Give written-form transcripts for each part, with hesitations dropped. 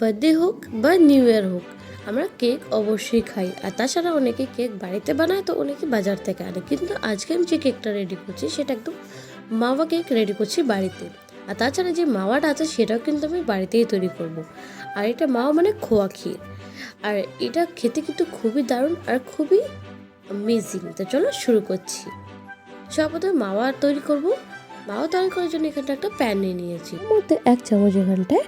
Birthday হোক বা new year হোক, আমরা কেক অবশ্যই খাই। আর তাছাড়া অনেকে কেক বাড়িতে বানায়, তো অনেকে বাজার থেকে আনে। কিন্তু আজকে আমি যে কেকটা রেডি করছি সেটা একদম মাওয়া কেক রেডি করছি বাড়িতে। আর তাছাড়া যে মাওয়াটা আছে সেটাও কিন্তু আমি বাড়িতেই তৈরি করব। আর এটা মাওয়া মানে খোয়া ক্ষীর। আর এটা খেতে কিন্তু খুবই দারুণ আর খুবই অ্যামেজিং। তো চলো শুরু করছি। সর্বপ্রথমে মাওয়া তৈরি করব। মাওয়া তৈরি করার জন্য এখানটা একটা প্যান নিয়ে নিয়েছি, এর মধ্যে 1 চামচ এখানটায়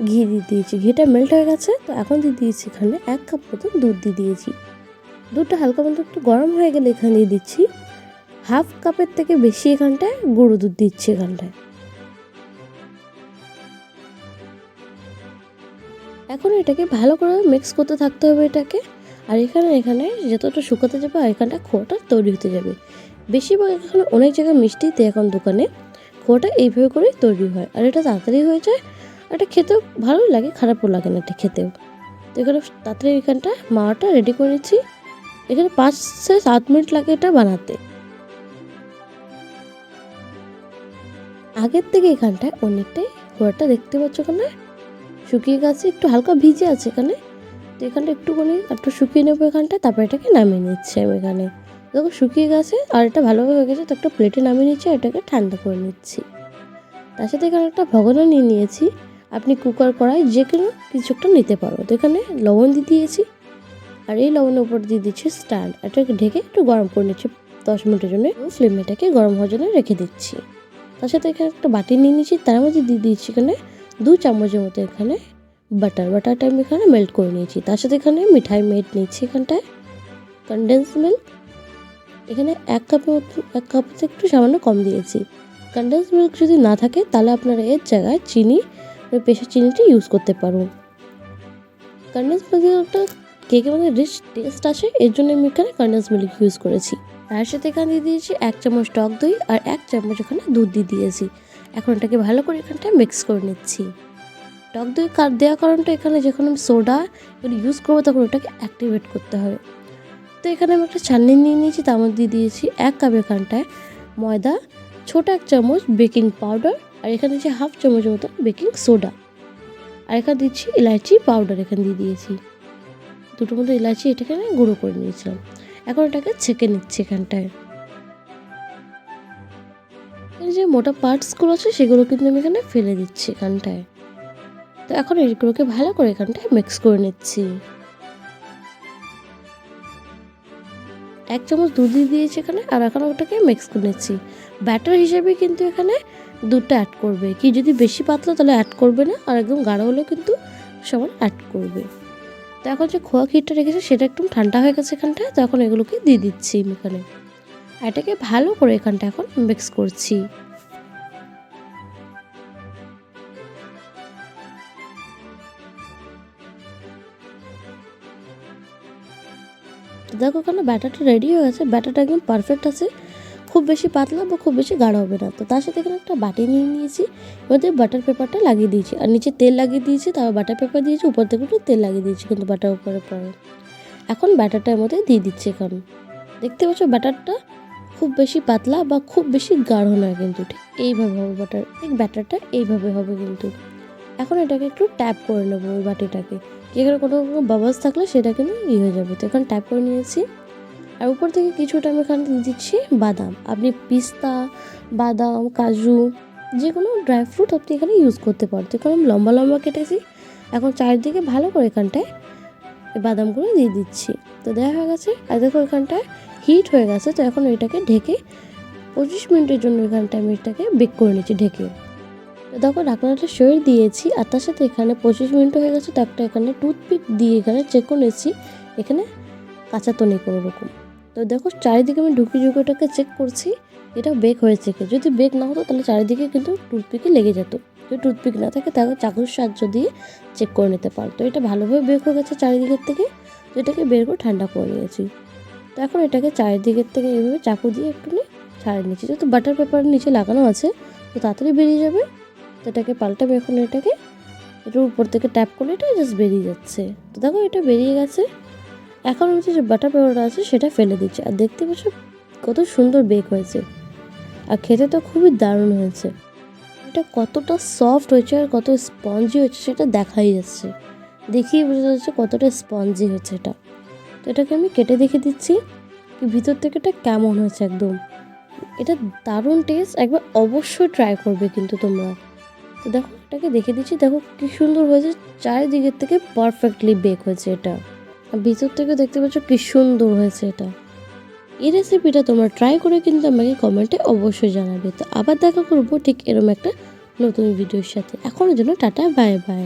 ঘি দিয়ে দিয়েছি। ঘিটা মেল্ট হয়ে গেছে, তো এখন দিয়ে দিয়েছি এখানে 1 কাপ মতন দুধ দিয়ে দিয়েছি। দুধটা হালকা মতো একটু গরম হয়ে গেলে এখানে দিয়ে দিচ্ছি হাফ কাপের থেকে বেশি এখানটায় গুঁড়ো দুধ দিচ্ছি এখানটায়। এখন এটাকে ভালো করে মিক্স করতে থাকতে হবে এটাকে। আর এখানে যতটা শুকাতে যাবে আর এখানটা খোয়াটা তৈরি হতে যাবে। বেশিরভাগ এখানে অনেক জায়গায় মিষ্টিতে এখন দোকানে খোয়াটা এইভাবে করেই তৈরি হয়, আর এটা তাড়াতাড়ি হয়ে যায়। আর এটা খেতেও ভালোই লাগে, খারাপও লাগে না এটা খেতেও। তো এখানে তাড়াতাড়ি এখানটা মাওয়াটা রেডি করে নিচ্ছি। এখানে 5 থেকে 7 মিনিট লাগে এটা বানাতে। আগের থেকে এখানটায় অনেকটাই খোয়াটা দেখতে পাচ্ছ এখানে শুকিয়ে গেছে, একটু হালকা ভিজে আছে এখানে। তো এখানটা একটু শুকিয়ে নেবো এখানটায়, তারপর এটাকে নামিয়ে নিচ্ছি আমি এখানে। দেখো শুকিয়ে গেছে আর এটা ভালোভাবে হয়ে গেছে, তো একটা প্লেটে নামিয়ে নিচ্ছি আর এটাকে ঠান্ডা করে নিচ্ছি। তার সাথে এখানে একটা ভগোনা নিয়ে নিয়েছি। আপনি কুকার কড়াই যে কোনো কিছু একটা নিতে পারো। তো এখানে লবণ দিয়ে দিয়েছি, আর এই লবণের উপর দিয়ে দিচ্ছি স্ট্যান্ড। এটাকে ঢেকে একটু গরম করে নিচ্ছি 10 মিনিটের জন্য। ফ্লেমে এটাকে গরম হওয়ার জন্য রেখে দিচ্ছি। তার সাথে এখানে একটা বাটি নিয়ে নিচ্ছি, তার মধ্যে দিয়ে দিচ্ছি এখানে 2 চামচের মতো এখানে বাটারটা আমি এখানে মেল্ট করে নিয়েছি। তার সাথে এখানে মিঠাই মেড নিচ্ছি এখানটায় কনডেন্স মিল্ক। এখানে 1 কাপ থেকে একটু সামান্য কম দিয়েছি। কনডেন্স মিল্ক যদি না থাকে তাহলে আপনারা এর জায়গায় চিনি, পেশা চিনিটা ইউজ করতে পারুন। কনডেন্স মিল্কটা কেকের মধ্যে রিচ টেস্ট আসে, এর জন্য আমি এখানে কনডেন্স মিল্ক ইউজ করেছি। তার সাথে এখানে দিয়ে দিয়েছি 1 চামচ টক দই আর 1 চামচ এখানে দুধ দিয়ে দিয়েছি। এখন এটাকে ভালো করে এখানটায় মিক্স করে নিচ্ছি। টক দই দেওয়ার কারণটা এখানে যখন আমি সোডা ইউজ করবো তখন ওটাকে অ্যাক্টিভেট করতে হবে। তো এখানে আমি একটা ছাঁকনি নিয়ে নিয়েছি, তার মধ্যে দিয়ে দিয়েছি 1 কাপ এখানটায় ময়দা, ছোট 1 চামচ বেকিং পাউডার, আর এখানে দিয়েছি হাফ চামচের মতো বেকিং সোডা, আর এখানে দিচ্ছি ইলাইচি পাউডার এখানে দিয়ে দিয়েছি। দুটোর মধ্যে ইলাইচি এটাকে গুঁড়ো করে নিয়েছিলাম। এখন এটাকে ছেঁকে নিচ্ছি এখানটায়। এই যে মোটা পার্টসগুলো আছে সেগুলো কিন্তু আমি এখানে ফেলে দিচ্ছি এখানটায়। তো এখন এগুলোকে ভালো করে এখানটায় মিক্স করে নিচ্ছি। 1 চামচ দুধ দিয়ে দিয়েছি এখানে, আর এখন ওটাকে মিক্স করে নিচ্ছি। ব্যাটার হিসেবে কিন্তু এখানে দুধটা অ্যাড করবে, কি যদি বেশি পাতলা তাহলে অ্যাড করবে না, আর একদম গাঢ় হলেও কিন্তু সমান অ্যাড করবে। তো এখন যে খোয়া ক্ষীরটা রেখেছে সেটা একদম ঠান্ডা হয়ে গেছে এখানটায়। তো এখন এগুলোকে দিয়ে দিচ্ছি এখানে, আর এটাকে ভালো করে এখানটা এখন মিক্স করছি। দেখো এখানে ব্যাটারটা রেডি হয়ে গেছে, ব্যাটারটা একদম পারফেক্ট আছে, খুব বেশি পাতলা বা খুব বেশি গাঢ় হবে না। তো তার সাথে এখানে একটা বাটি নিয়ে নিয়েছি, ওতে বাটার পেপারটা লাগিয়ে দিয়েছি, আর নিচে তেল লাগিয়ে দিয়েছি, তারপর বাটার পেপার দিয়েছি, উপর থেকে একটু তেল লাগিয়ে দিয়েছি কিন্তু বাটার উপরে পরে। এখন ব্যাটারটার মধ্যে দিয়ে দিচ্ছি এখন। দেখতে পাচ্ছ ব্যাটারটা খুব বেশি পাতলা বা খুব বেশি গাঢ় নয়, কিন্তু ঠিক এইভাবে হবে ব্যাটারটা এইভাবে হবে কিন্তু। এখন এটাকে একটু ট্যাপ করে নেবো ওই বাটিটাকে, এখানে কোনো বাবলস থাকলে সেটা কিন্তু হয়ে যাবে। তো এখন ট্যাপ করে নিয়েছি, আর উপর থেকে কিছুটা আমি এখানে দিয়ে দিচ্ছি বাদাম। আপনি পিস্তা, বাদাম, কাজু যে কোনো ড্রাই ফ্রুট আপনি এখানে ইউজ করতে পারেন। তো এখানে আমি লম্বা লম্বা কেটেছি। এখন চারিদিকে ভালো করে এখানটায় এই বাদামগুলো দিয়ে দিচ্ছি। তো দেওয়া হয়ে গেছে, আর দেখো এখানটায় হিট হয়ে গেছে। তো এখন এটাকে ঢেকে 25 মিনিটের জন্য এখানটায় আমি এটাকে বেক করে নিচ্ছি ঢেকে। তো দেখো ঢাকনাটা সরিয়ে দিয়েছি, আর তার সাথে এখানে 25 মিনিট হয়ে গেছে। তো একটা এখানে টুথপিক দিয়ে এখানে চেক করে নিচ্ছি এখানে কাঁচা তো নেই কোনো রকম। তো দেখো চারিদিকে আমি ঢুকিয়ে ওটাকে চেক করছি এটা বেক হয়েছে কি। যদি বেক না হতো তাহলে চারিদিকে কিন্তু টুথপিকে লেগে যেত। যদি টুথপিক না থাকে তাহলে চাকুর সাহায্য দিয়ে চেক করে নিতে পারো। তো এটা ভালোভাবে বেক হয়ে গেছে চারিদিকের থেকে, এটাকে বের করে ঠান্ডা করে নিয়েছি। তো এখন এটাকে চারিদিকের থেকে এইভাবে চাকু দিয়ে একটু ছাড়িয়ে নিচ্ছি, যেহেতু বাটার পেপারের নিচে লাগানো আছে তো তাড়াতাড়ি বেরিয়ে যাবে। তো এটাকে পাল্টাবে, এখন এটাকে এটার উপর থেকে ট্যাপ করলে এটা জাস্ট বেরিয়ে যাচ্ছে। তো দেখো এটা বেরিয়ে গেছে। এখন হচ্ছে যে বাটার পেপারটা আছে সেটা ফেলে দিচ্ছি, আর দেখতে পাচ্ছ কত সুন্দর বেক হয়েছে, আর খেতে তো খুবই দারুণ হয়েছে। এটা কতটা সফট হয়েছে আর কত স্পঞ্জি হয়েছে সেটা দেখাই যাচ্ছে, দেখেই বোঝা যাচ্ছে কতটা স্পঞ্জি হয়েছে এটা। তো এটাকে আমি কেটে দেখে দিচ্ছি কি ভিতর থেকে এটা কেমন হয়েছে একদম। এটা দারুণ টেস্ট, একবার অবশ্যই ট্রাই করবে কিন্তু তোমরা। তো দেখো এটাকে দেখে দিচ্ছি, দেখো কি সুন্দর হয়েছে, চারিদিকের থেকে পারফেক্টলি বেক হয়েছে এটা, আর ভিতর থেকে দেখতে পাচ্ছ কি সুন্দর হয়েছে এটা। এই রেসিপিটা তোমরা ট্রাই করে কিন্তু আমাকে কমেন্টে অবশ্যই জানাবে। তো আবার দেখা করবো ঠিক এরকম একটা নতুন ভিডিওর সাথে। এখনের জন্য টাটা, বাই বাই।